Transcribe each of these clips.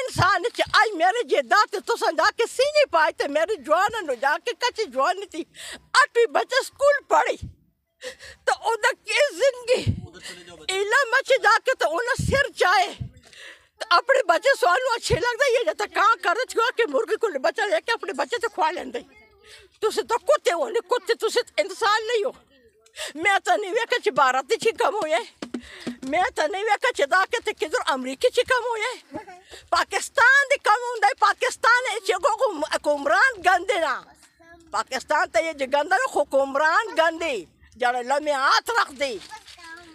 انسان آج میرے جیدات تو جا کے سینے پائے تھے میرے جوان نو جا کے کچھ جوانی تھی 8ویں بچے سکول پڑھی تو ادھر کی زندگی ایلا مچ جا کے تو انہیں سر چاہے تو اپنے بچے سوالوں اچھے لگتا یہ جاتا کہاں کر چھوا کہ مرغی کو بچہ لے کے اپنے بچے سے کھوا لیں دے تو سے تو کتے ہو نہیں کتے تو سے انسان نہیں ہو میں تو نہیں ویکا چھ بھارتی چھ کم ہوئے میں تو نہیں ویکا چھ دا کے کدھر امریکی چھ کم ہوئے پاکستان دی کم ہوں دے پاکستان چھ حکمران گندے نا پاکستان تے یہ گندہ نا حکمران گندے جڑے لمحے ہاتھ رکھ دی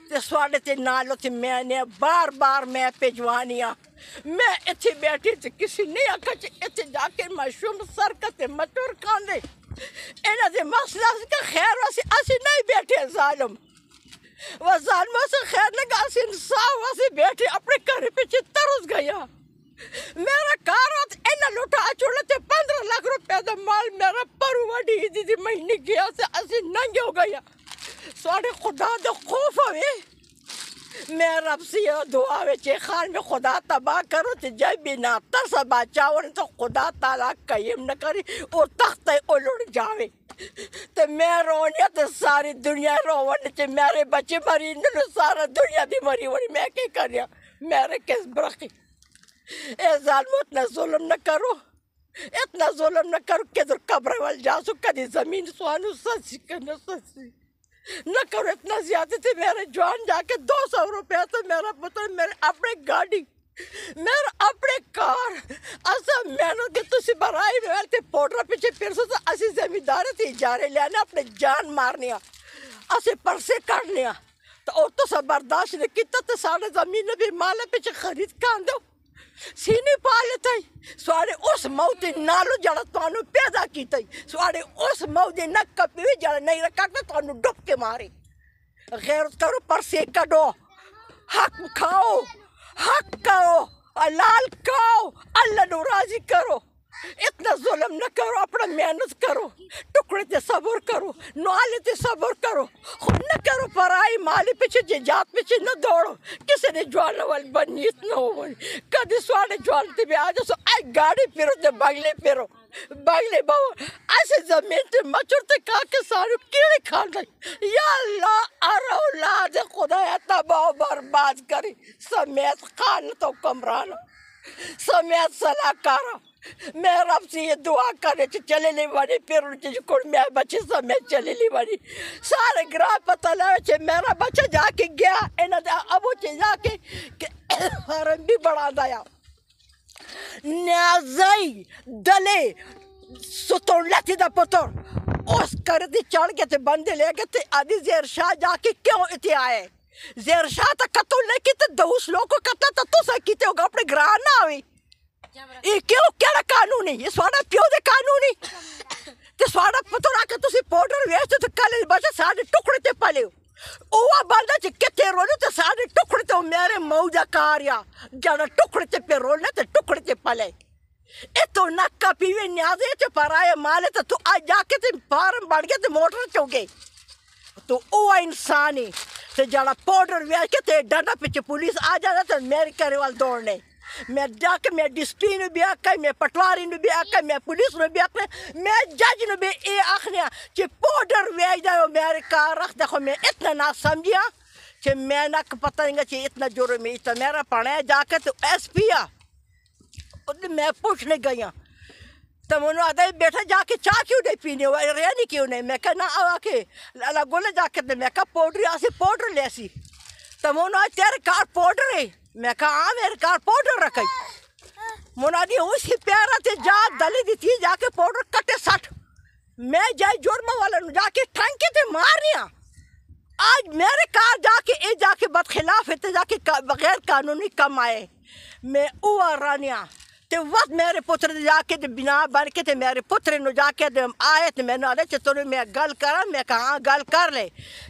تے سواڑے تے نالو تے میں نے بار بار میں پہ جوانیاں میں اتھے بیٹھی تے کسی نہیں آکھا چھ اتھے جا کے مشروم سرکت مٹور کھان دے انہاں دے مسئلہ سے خیر واسی اسی نہیں بیٹھے ظالم وہ ظالموں سے خیر لگا اسی انصاف واسی بیٹھے اپنے گھر پیچھے ترس گیا میرا کارات انہاں لوٹا اچھوڑا تے 15 لاکھ روپے دا مال میرا پرو وڈی دی مہینے گیا سے اسی ننگے ہو گیا سواڑے خدا دے خوف ہوئے میں رب سے یہ دعا ویچے خان میں خدا تباہ کرو تے جائے بنا ترسا باچاون تو خدا تعالیٰ قیم نہ کری اور تخت اولڑ جاوے تے میں رونیا تے ساری دنیا رونے تے میرے بچے مری نلو سارا دنیا دی مری وڑی میں کیا کریا میرے کس برقی اے ظالم اتنا ظلم نہ کرو اتنا ظلم نہ کرو کدھر قبر وال جاسو کدی زمین سوانو سچی کرنا سچی نہ کرو اتنا زیادہ تھے میرے جوان جا کے 200 روپے تو میرا پتر میرے اپنے گاڑی میرا اپنے کار ایسا محنت کے تسی برائی میں والتے پوڑرا پیچھے پھر سو تو اسی زمیندار تھی جارے لیانا اپنے جان مارنیا اسے پرسے کرنیا تو او تو سب برداشت نے کتا تو سارے زمین بھی مالا پیچھے خرید کان دو سینے پا لیتا ہی سوارے اس موتی نالو جڑا توانو پیدا کیتا ہی سوارے اس موتی نکا پیوی جڑا نہیں رکھا کہ توانو ڈب کے مارے غیرت کرو پرسے کڈو حق کھاؤ حق کھاؤ حلال کھاؤ اللہ نو راضی کرو اتنا ظلم نہ کرو اپنا محنت کرو ٹکڑے تے صبر کرو نوالے تے صبر کرو خود نہ کرو پرائی مالی پیچھے جات پیچھے نہ دوڑو کسی نے جوان والی بنیت نہ ہو کدی سوانے جوان تے بھی آجا سو آئی گاڑی پیرو تے بگلے پیرو بگلے باو ایسے زمین تے مچور تے کہا کے سارے کیڑے کھان گئی یا اللہ ارہ اولاد خدا تباہ برباد کری سمیت خانت و کمران سمیت صلاح کارا میں رب سے یہ دعا کرے چلے لی وانی پھر ان کی جکڑ میں بچے سمیت چلے لی وانی سارے گراہ پتہ لے میرا بچہ جا کے گیا انہاں دے ابو چے جا کے حرم بھی بڑھا دایا نیازائی دلے ستون لیتی دا پتر اس کردی چڑھ کے تے بندے لے کے تے آدھی زیر شاہ جا کے کیوں اتی آئے زیر شاہ تا قتل نہیں کی تے دوس لوگ کو قتل تا تو سا کیتے ہوگا اپنے گراہ نہ ہوئی یہ کیوں کیڑا قانونی یہ سواڑا پیو دے قانونی تے سواڑا پتر آکے تسی پوڈر ویستے تو کالے بچہ سارے ٹکڑے تے پلے اوہ بندہ چے کتے رولے تے سارے ٹکڑے تے میرے موجہ کاریا جانا ٹکڑے تے پہ رولے تے ٹکڑے تے پلے اے تو نکا پیوے نیازے تے پرائے مالے تے تو آج جا کے تے فارم بڑھ گئے تے موٹر چوگے تو اوہ انسانی تے جانا پوڈر ویس کے تے ڈنڈا پیچھے پولیس آ جانا تے میرے کرے وال دوڑنے میں جا کے میں ڈسپی نو بھی آکا میں پٹواری نو بھی آکا میں پولیس نو بھی آکا میں جج نو بھی اے آخنیا چھ پوڈر ویج دائیو میرے کار رکھ دیکھو میں اتنا نہ سمجھیا چھ میں نہ پتہ نہیں گا چھ اتنا جرم ہے اتنا میرا پڑھا ہے جا کے تو ایس پی آ میں پوچھنے گیا تو انہوں آدھا بیٹھا جا کے چاہ کیوں نہیں پینے ہوا رہنی کیوں نہیں میں کہا نہ آوا کے اللہ گولے جا کے میں کہا پوڈر آسی پوڈر لیسی تو انہوں آدھا تیرے کار پوڈر ہے میں کہا ہاں میرے کار پوڈر رکھائی منادی اسی پیارا تے جا دلی دی تھی جا کے پوڈر کٹے سٹ میں جائے جرمہ والا نو جا کے ٹھنکے تے مارنیا آج میرے کار جا کے اے جا کے بدخلاف ہے تے جا کے بغیر قانونی کم آئے میں اوہ رانیا تے وقت میرے پتر جا کے بنا بن کے تے میرے پتر نو جا کے آئے تے میں نالے تے تو میں گل کرا میں کہا ہاں گل کر لے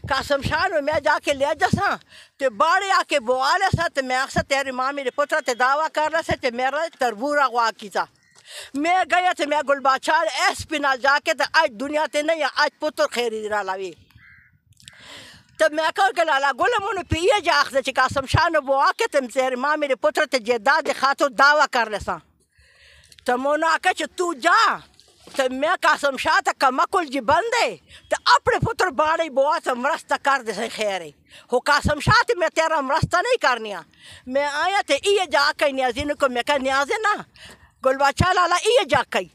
قاسم شاہ نو میں جا کے لے جسا تے باڑے آ کے بوالے سا تے میں اکثر تیری ماں میرے پتر تے دعویٰ کر رہا سے تے میرا تربورا گوا کیتا میں گیا تے میں گل بادشاہ ایس پی نال جا کے تے آج دنیا تے نہیں آج پتر خیری نہ لاوی تو میں کہا کہ لالا گلم انہوں پیئے جا آخر چی قاسم شاہ نے وہ آکے تم تیرے ماں میرے پتر تے جیداد خاطر دعویٰ کر لیساں تو منو آکے چی تو جا تو میں قاسم شاہ تا کمکل جی بندے تو اپنے پتر باڑی بوا تو مرستہ کر دے سے خیرے ہو قاسم شاہ تے میں تیرا مرستہ نہیں کرنیا میں آیا تے ایے جا کئی نیازین کو میں کہا نیازے نا گل بچہ لالا ایے جا کئی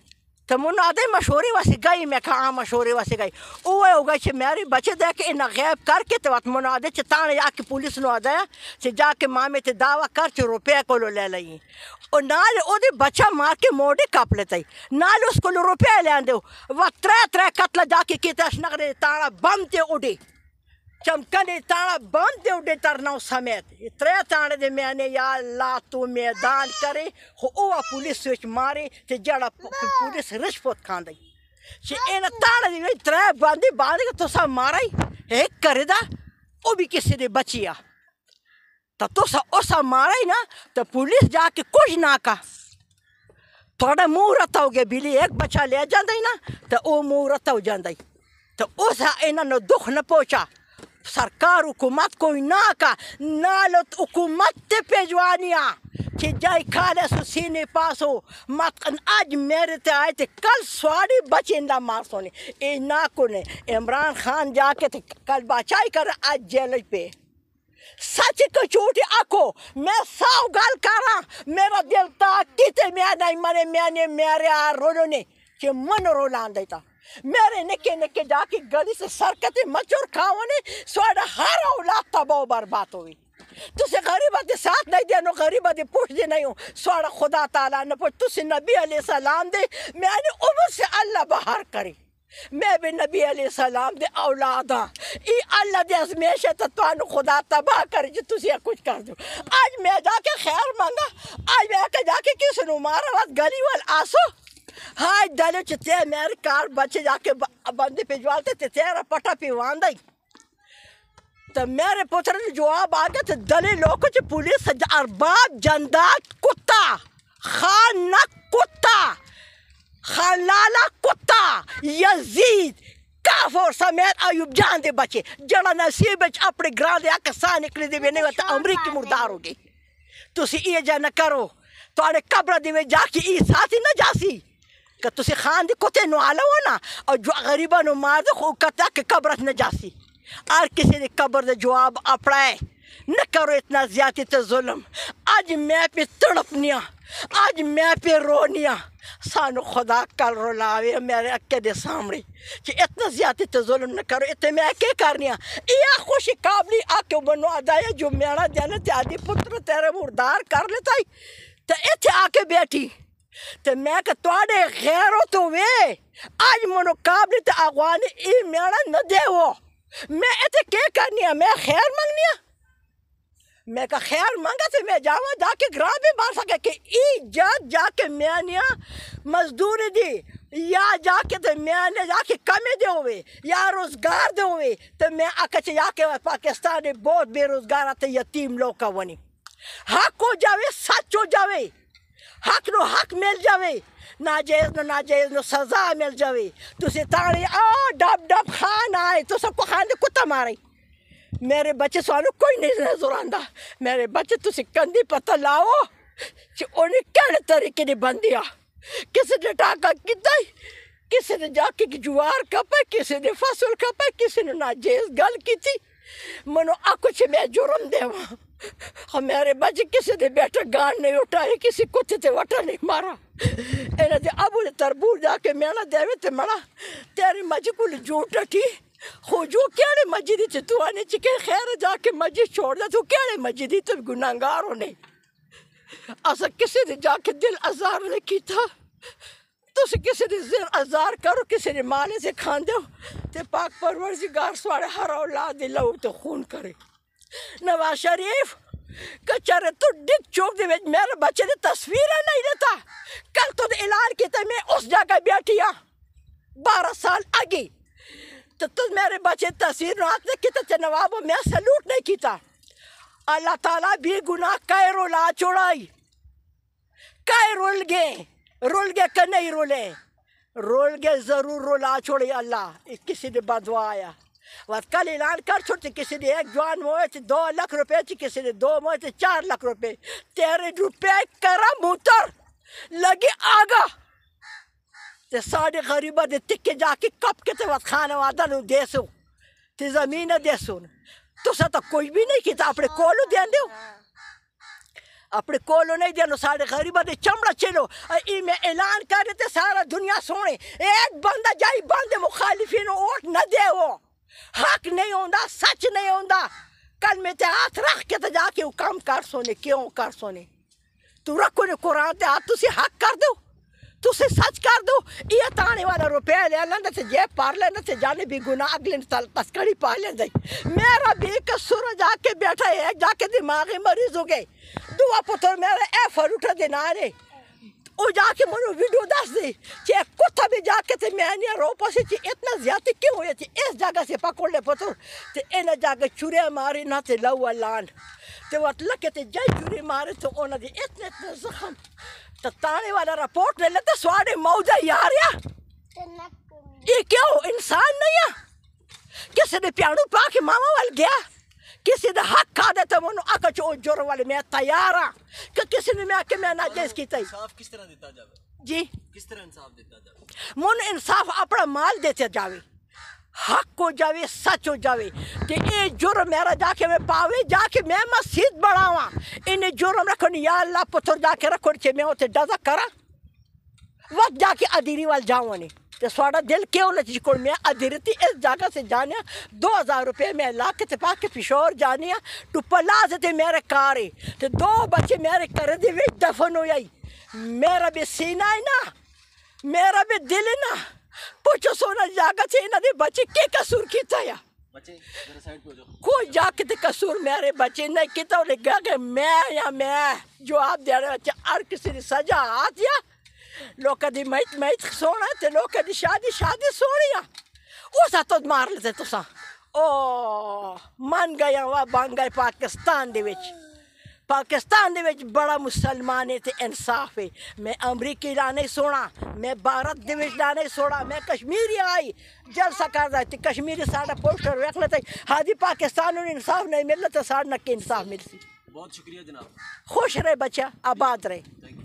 تو منو آدھے مشہوری واسی گئی میں کہا ہاں مشہوری واسی گئی اوے ہو گئی چھ میری بچے دے کے انہا غیب کر کے تو منو آدھے چھ تانے جا کے پولیس نو آدھے چھ جا کے مامی تے دعویٰ کر چھ روپے کو لے لئی اور نال او دے بچہ مار کے موڑے کپ لیتے نال اس کو روپے لے آندے وہ ترے قتل جا کے کیتے اشنگرے تانا بم تے اڑے چمکنے تانا بم تے اڑے ترناو سمیت ترے تانے دے میں نے یا اللہ تو میدان کرے اوہ پولیس سوچ مارے تے جڑا پولیس رشوت کھان دے چھ این تانے دے ترے باندے باندے تو سا مارا ہی ایک کرے دا او بھی کسی دے بچیا تو سا اوسا مارا ہی نا تو پولیس جا کے کچھ نہ کا تھوڑا منہ رتا ہو گیا بلی ایک بچہ لے جاندہ ہی نا تو او منہ رتا ہو جاندہ ہی تو اوسا اینا نو دکھ نہ پوچا سرکار حکومت کوئی نہ کا نالت حکومت تے پیجوانیا کہ جائی کھالے سو سینے پاسو مت آج میرے تے آئے تے کل سواری بچے نہ مار سونے اے نہ کنے عمران خان جا کے تے کل بچائی کر آج جیل پہ سچ کو چوٹی آکو میں ساو گال کارا میرا دل تا کتے میں نہیں منے میرے رولو نے کہ من رولان دیتا میرے نکے نکے جا کے گلی سے سرکتے مچور کھاونے سوڑا ہر اولاد تباہ برباد ہوئی تو سے غریبہ دے ساتھ نہیں دے نو غریبہ دے پوچھ دے نہیں ہوں سوڑا خدا تعالیٰ نے پوچھ تو سے نبی علیہ السلام دے میں نے عمر سے اللہ بہار کری میں بھی نبی علیہ السلام دے اولاد ہاں ای اللہ دے ازمیش ہے تو انو خدا تباہ کری جو تسی کچھ کر دو آج میں جا کے خیر مانگا آج میں جا کے کس نو مارا وقت گلی وال آسو ہاں دلو چتے میرے کار بچے جا کے بندے پیجوالتے تے تیرا پٹا پیوان دائی تو میرے پتر نے جواب آگیا تو دلی لوگو چے پولیس ارباب جندات کتا خانہ کتا خلالا کتا یزید کافر سمیت ایوب جان دے بچے جڑا نصیب اپنے گران دے آکا سا نکلی دے بھی نہیں ہوتا امریکی مردار ہوگی تسی یہ جا نہ کرو تو آنے قبر دے جا کی ای ساتھی نہ جاسی کہ تسی خان دے کتے نو آلو ہونا اور جو غریبہ نو مار دے خو کتا کہ قبرت نہ جاسی اور کسی نے قبر دے جواب اپڑائے نہ کرو اتنا زیادتی تے ظلم آج میں پہ تڑپنیا آج میں پہ رونیا سانو خدا کل رولاوے میرے اکے دے سامنے کہ اتنا زیادتی تے ظلم نہ کرو اتنے میں کیا کرنیا یہ خوشی قابلی آکے بنو آدھایا جو میرا دینا تے آدھی پتر تیرے مردار کر لیتا ہی تو اتنے آکے بیٹھی تو میں کہ توڑے غیرو تو وے آج منو قابلی تے آغوانی ای میرا نہ دے وہ میں اتنے کیا کرنیا میں خیر مانگنیا میں کہا خیر مانگا تو میں جاؤں جا کے گراہ بھی بار سکے کہ ای جا کے میں نیا مزدوری دی یا جا کے تو میں نے جا کے کمی دے ہوئے یا روزگار دے ہوئے تو میں آکے جا کے پاکستانی بہت بے روزگار آتے یتیم لوگ کا ونی حق ہو جاوے سچ ہو جاوے حق نو حق مل جاوے ناجائز نو سزا مل جاوے تو سے تاڑی ڈب خان آئے تو سب کو خان دے کتا مارے میرے بچے سوالو کوئی نہیں نظر آندہ میرے بچے تو سے کندی پتہ لاؤ کہ انہیں کہنے طریقے نے بندیا کسی نے ٹاکا کتا کسی نے جا کے جوار کپا کسی نے فصل کپا کسی نے ناجائز گل کی تھی منو آکو چھے میں جرم دے وہاں اور میرے بچے کسی نے بیٹا گان نہیں اٹھائے کسی کتے تے وٹا نہیں مارا انہا دے ابو نے تربور جا کے مینا دیوے تے مڑا تیری مجھے کو جھوٹا تھی خو جو کیڑے مجھے تے تو آنے چکے خیر جا کے مجھے چھوڑ دا تو کیڑے مجھے تو گناہگاروں نے ایسا کسی نے جا کے دل ازار نے کی تھا تو سے کسی نے دل ازار کرو کسی نے مانے سے کھان دو تے پاک پروردگار سوارے ہر اولاد لہو تو خون کرے نواز شریف کچھرے تو ڈک چوک دے میرے بچے نے تصویریں نہیں لیتا کل تو اعلان کیتا میں اس جگہ بیٹھیا 12 سال آگے تو میرے بچے تصویر نات نے کیتا تے نوابو میں سلوٹ نہیں کیتا اللہ تعالیٰ بھی گناہ کئے رولا چوڑائی کئے رول گے کہ نہیں رولے رول گے ضرور رولا چھوڑی اللہ کسی نے بدوا آیا وقت کل اعلان کر چھوڑتے کسی نے 1 جوان موئے تھے 2 لاکھ روپے تھی کسی نے 2 موئے تھے 4 لاکھ روپے 13 روپے کرا موتر لگی آگا تے ساڑے غریبہ دے تکے جا کے کپ کے تے وقت خانہ وادہ نو دے سو تے زمین دے سو تو سا تو کوئی بھی نہیں کیتا اپنے کولو دین دیو اپنے کولو نہیں دینو ساڑے غریبہ دے چمڑا چلو ای میں اعلان کر رہے تے سارا دنیا سونے ایک بندہ جائی بندے مخالفین ووٹ نہ دے وہ حق نہیں ہوندا سچ نہیں ہوندا کل میں تے ہاتھ رکھ کے تے جا کے وہ کام کر سونے کیوں کر سونے تو رکھو نے قرآن تے ہاتھ تسی حق کر دو تسی سچ کر دو یہ تانے والا روپے لے لینا تے جیب پار لینا تے جانے بھی گناہ اگلے تسکڑی پا لینا میرا بھی قصور جا کے بیٹھا ہے جا کے دماغی مریض ہو گئے دعا پتر میرا اے فروٹا دینارے او جا کے منو ویڈیو دس دی چے کتا بھی جا کے تے میں نہیں رو پاسی چے اتنا زیادتی کیوں ہوئی تھی اس جگہ سے پکڑ لے پتر تے انہ جاگہ چورے ماری نہ تے لو لان تے وقت لکے تے جائی چوری مارے تو انہ دی اتنے زخم تو تانے والا رپورٹ لے لیتے سواڑے موجہ یاریا یہ کیوں انسان نہیں ہے کسی نے پیانو پا کے ماما وال گیا کسی نے حق کھا دیتا منو آکا چو جور والے میں تیارا کہ کسی نے میں آکے میں ناجیز کی تھی انصاف کس طرح دیتا جاوے جی کس طرح انصاف دیتا جاوے من انصاف اپنا مال دیتے جاوے حق ہو جاوے سچ ہو جاوے کہ اے جرم میرا جا کے میں پاوے جا کے میں مسجد بڑھاواں انہیں جرم رکھنی یا اللہ پتر جا کے رکھنی چھے میں ہوتے ڈزا کرا وقت جا کے ادیری وال جاؤں تے سواڑا دل کیوں لچی کول میں ادیرتی اس جگہ سے جانیا 2000 روپے میں لاکھ تے پاک پشور جانیا تو پلاز تے میرے کارے تے 2 بچے میرے کر دے وی دفن ہو جائی میرا بھی سینہ ہے نا میرا بھی دل ہے نا پوچھو سونا جاگہ سے انہاں دے بچے کے قصور کیتا یا بچے ذرا سائڈ پہ ہو جاؤ کوئی جا کے تے قصور میرے بچے نہیں کیتا انہیں کہا کہ میں جواب دے رہے بچے ہر کسی نے سجا ہاتھ یا لوکا دی میت سونا تے لوکا دی شادی سونی یا اسا تو مار لیتے تو سا او من گیا وا بان گئے پاکستان دے وچ بڑا مسلمان تے انصاف ہے میں امریکی لانے سونا میں بھارت دے وچ لانے سونا میں کشمیری آئی جلسہ کر رہا تھی کشمیری ساڑا پوسٹر ویکھ لیتے ہادی پاکستان انہیں انصاف نہیں مل لیتا ساڑا نکی انصاف مل سی بہت شکریہ جناب خوش رہے بچہ آباد رہے